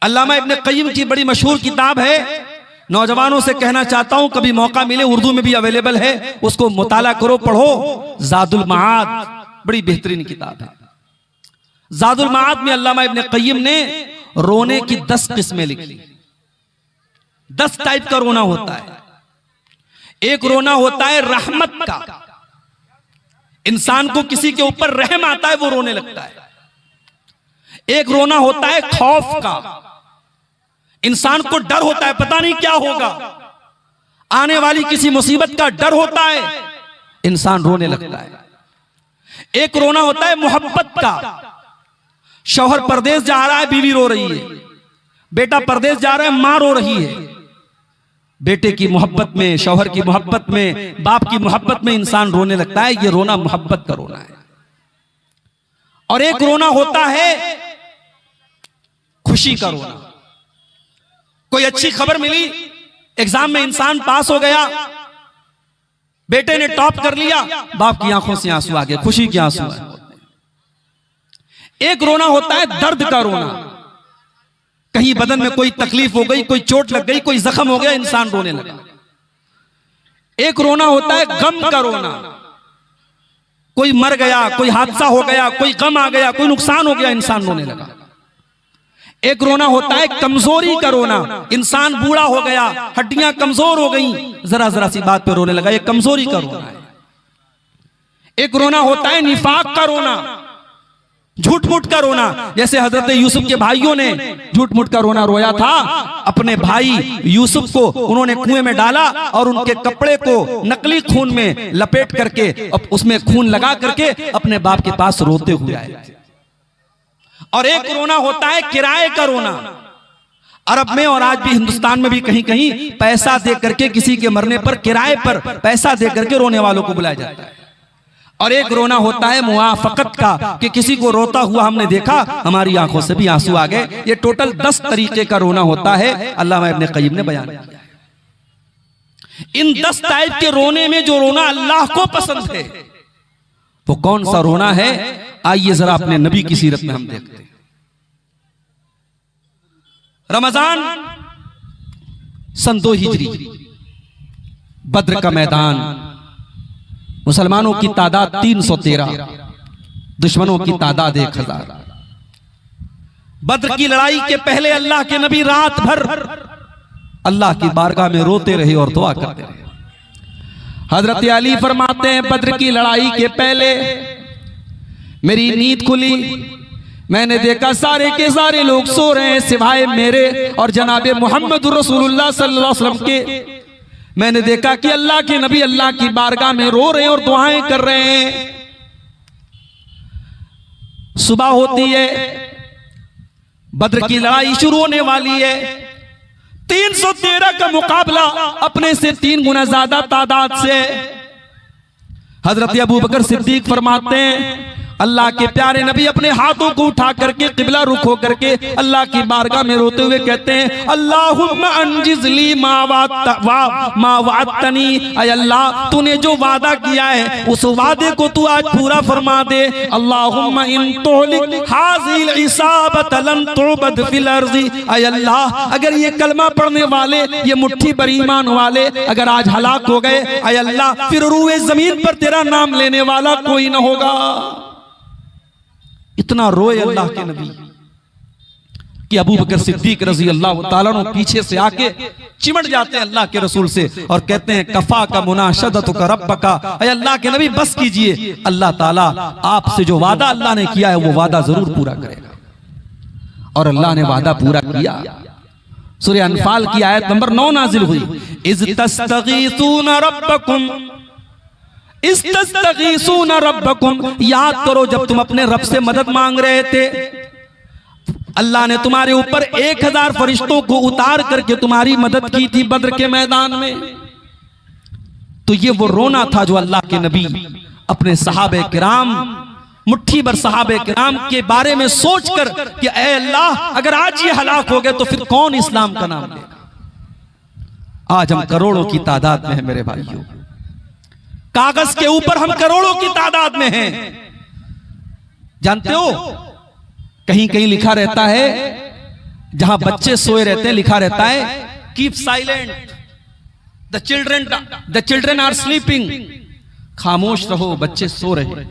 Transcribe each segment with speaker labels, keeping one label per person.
Speaker 1: अल्लामा इब्न क़य्यिम की बड़ी मशहूर किताब है, नौजवानों से कहना चाहता हूं कभी मौका मिले, उर्दू में भी अवेलेबल है, उसको मुताला करो, पढ़ो। ज़ादुल माआद बड़ी बेहतरीन किताब है। ज़ादुल माआद में अल्लामा इब्न क़य्यिम ने रोने की 10 किस्में लिखी। 10 टाइप का रोना होता है। एक रोना होता है रहमत का, इंसान को किसी के ऊपर रहम आता है वो रोने लगता है। एक रोना होता है खौफ का, इंसान को डर होता है, पता नहीं क्या होगा, आने वाली किसी मुसीबत का डर होता है, इंसान रोने लगता है। एक रोना होता है मोहब्बत का, शौहर परदेश जा रहा है, बीवी रो रही है, बेटा परदेश जा रहा है, मां रो रही है। बेटे की मोहब्बत में, शौहर की मोहब्बत में, बाप की मोहब्बत में इंसान रोने लगता है। यह रोना मोहब्बत का रोना है। और एक रोना होता है खुशी का रोना। कोई अच्छी खबर मिली, एग्जाम में इंसान पास हो गया, बेटे ने टॉप कर लिया, बाप की आंखों से आंसू आ गए, खुशी के आंसू आ गए। एक रोना होता है दर्द का रोना, कहीं बदन में कोई तकलीफ हो गई, कोई चोट लग गई, कोई जख्म हो गया, इंसान रोने लगा। एक रोना होता है गम का रोना, कोई मर गया, कोई हादसा हो गया, कोई गम आ गया, कोई नुकसान हो गया, इंसान रोने लगा। एक रोना होता है कमजोरी का रोना, इंसान बूढ़ा हो गया, हड्डियां कमजोर हो गई, जरा जरा सी बात पे रोने लगा, ये कमजोरी का रोना है। एक रोना होता है निफाक का रोना, झूठ मूठ का रोना, जैसे हजरत यूसुफ के भाइयों ने झूठ मूठ का रोना रोया था। अपने भाई यूसुफ को उन्होंने कुएं में डाला और उनके कपड़े को नकली खून में लपेट करके, उसमें खून लगा करके अपने बाप के पास रोते हुए आए। और एक रोना होता है किराए का रोना। अरब में और आज भी हिंदुस्तान में भी कहीं कहीं पैसा दे करके किसी के मरने पर किराए पर पैसा दे करके रोने वालों को बुलाया जाता है। और एक रोना होता है मुआफकत का, कि किसी को रोता हुआ हमने देखा, हमारी आंखों से भी आंसू आ गए। ये टोटल 10 तरीके का रोना होता है, अल्लामा इब्न क़य्यिम ने बयान किया है। इन 10 टाइप के रोने में जो रोना अल्लाह को पसंद है वो कौन सा रोना है, आइए जरा अपने नबी की सीरत में हम देखते हैं। रमजान सन 2 हिजरी, बद्र का मैदान, मुसलमानों की तादाद 313, दुश्मनों की तादाद 1000। बद्र की लड़ाई के पहले अल्लाह के नबी रात भर अल्लाह की बारगाह में रोते रहे और दुआ करते रहे। हजरत अली फरमाते हैं, बद्र की लड़ाई के पहले मेरी नींद खुली, मैंने देखा सारे के सारे लोग सो रहे हैं सिवाय मेरे और जनाबे मोहम्मद रसूलुल्लाह सल्लल्लाहु अलैहि वसल्लम के। मैंने देखा कि अल्लाह के नबी अल्लाह की बारगाह में रो रहे हैं और दुआएं कर रहे हैं। सुबह होती है, बद्र की लड़ाई शुरू होने वाली है। 313 का मुकाबला अपने से 3 गुना ज्यादा तादाद से। हजरत अबू बकर सिद्दीक फरमाते हैं, अल्लाह के प्यारे नबी अपने हाथों को उठा करके किबला रुख हो करके अल्लाह की बारगाह में रोते हुए कहते हैं, अल्लाहुम्मा अंजिज़ली मा वअदतनी, ऐ अल्लाह तूने जो वादा किया है उस वादे को तू आज पूरा फरमा दे। अल्लाहुम्मा इन तुहलिक हाज़िल इसाबत लन तुबद फिल अर्ज़ि, ऐ अल्लाह अगर ये कलमा पढ़ने वाले, ये मुट्ठी भर ईमान वाले अगर आज हलाक हो गए, ऐ अल्लाह फिर रूए जमीन पर तेरा नाम लेने वाला कोई ना होगा। इतना रोए अल्लाह के नबी कि अबू बकर सिद्दीक रजी अल्लाह ताला अन्हु पीछे से आके चिमट जाते हैं अल्लाह के रसूल से और कहते हैं, कफा का मुनाशदतु का रब्बका, ऐ अल्लाह के नबी बस कीजिए, अल्लाह ताला आपसे जो वादा अल्लाह ने किया है वो वादा जरूर पूरा करेगा। और अल्लाह ने वादा पूरा किया। सूरह अनफाल की आयत नंबर 9 नाजिल हुई, इज़ तस्तगीसूना रब्बकुम इस्तस्तगीसूना रब्बकुम, याद करो जब तुम अपने रब से मदद मांग रहे थे, अल्लाह ने तुम्हारे ऊपर 1000 फरिश्तों को उतार करके तुम्हारी मदद की थी बद्र के मैदान में। तो ये वो रोना था जो अल्लाह के नबी अपने सहाबे किराम, मुट्ठी भर सहाबे किराम के बारे में सोचकर कि ऐ अल्लाह अगर आज ये हलाक हो गए तो फिर कौन इस्लाम का नाम लेगा। आज हम करोड़ों की तादाद में हैं मेरे भाइयों, कागज के ऊपर हम करोड़ों की तादाद में हैं। जानते हो कहीं कहीं लिखा रहता है जहां बच्चे सोए रहते हैं लिखा रहता है keep silent, the children are sleeping, खामोश रहो बच्चे सो रहे।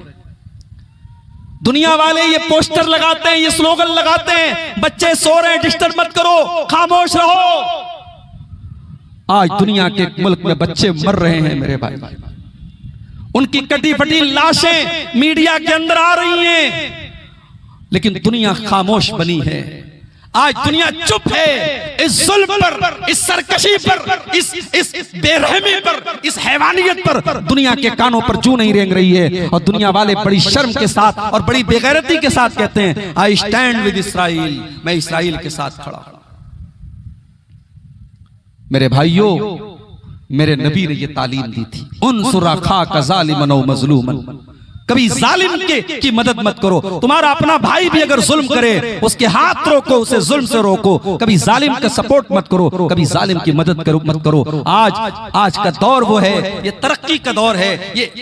Speaker 1: दुनिया वाले ये पोस्टर लगाते हैं, ये स्लोगन लगाते हैं, बच्चे सो रहे हैं डिस्टर्ब मत करो, खामोश रहो। आज दुनिया के मुल्क में बच्चे मर रहे हैं मेरे भाई, उनकी कटी फटी लाशें मीडिया के अंदर आ रही हैं, लेकिन दुनिया खामोश बनी है। आज दुनिया चुप है इस जुल्म पर, इस सरकशी पर, इस बेरहमी पर, इस हैवानियत पर दुनिया के कानों पर जू नहीं रेंग रही है। और दुनिया वाले बड़ी शर्म के साथ और बड़ी बेगैरती के साथ कहते हैं आई स्टैंड विद इसराइल, मैं इसराइल के साथ खड़ा हूं। मेरे भाइयों, मेरे नबी ने ये तालीम दी थी, उनसुर अखाका ज़ालिमन व मज़लूमन, कभी जालिम की मदद मत करो। तुम्हारा अपना भाई भी अगर जुल्म करे उसके हाथ रोको, उसे जुल्म से रोको, कभी जालिम का सपोर्ट मत करो, कभी जालिम की मदद मत करो। आज का दौर वो है, ये तरक्की का दौर है,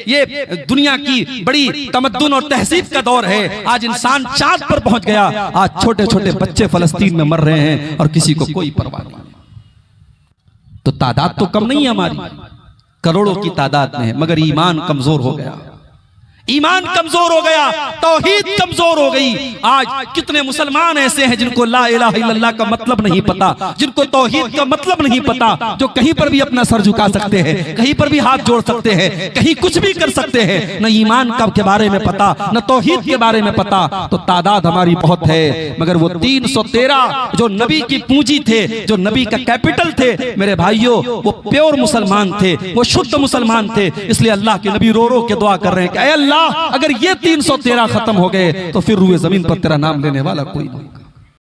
Speaker 1: ये दुनिया की बड़ी तमद्दुन और तहजीब का दौर है। आज इंसान चांद पर पहुंच गया, आज छोटे छोटे बच्चे फलस्तीन में मर रहे हैं और किसी को कोई परवाह नहीं। तो तादाद तो कम नहीं है हमारी, करोड़ों की तादाद में है, मगर ईमान कमजोर हो गया, ईमान कमजोर हो गया, तौहीद कमजोर हो गई। आज कितने मुसलमान ऐसे हैं जिनको ला इलाहा इल्लल्लाह का मतलब नहीं पता, जिनको तौहीद का मतलब नहीं पता, जो कहीं पर भी अपना सर झुका सकते हैं, कहीं पर भी हाथ जोड़ सकते हैं, कहीं कुछ भी कर सकते हैं, न ईमान का के बारे में पता, न तौहीद के बारे में पता। तो तादाद हमारी बहुत है, मगर वो 313 जो नबी की पूंजी थे, जो नबी का कैपिटल थे, मेरे भाइयों वो प्योर मुसलमान थे, वो शुद्ध मुसलमान थे। इसलिए अल्लाह के नबी रो रो के दुआ कर रहे हैं कि अल्लाह अगर ये 313 खत्म हो गए तो फिर रूए जमीन पर तेरा नाम लेने वाला कोई नहीं।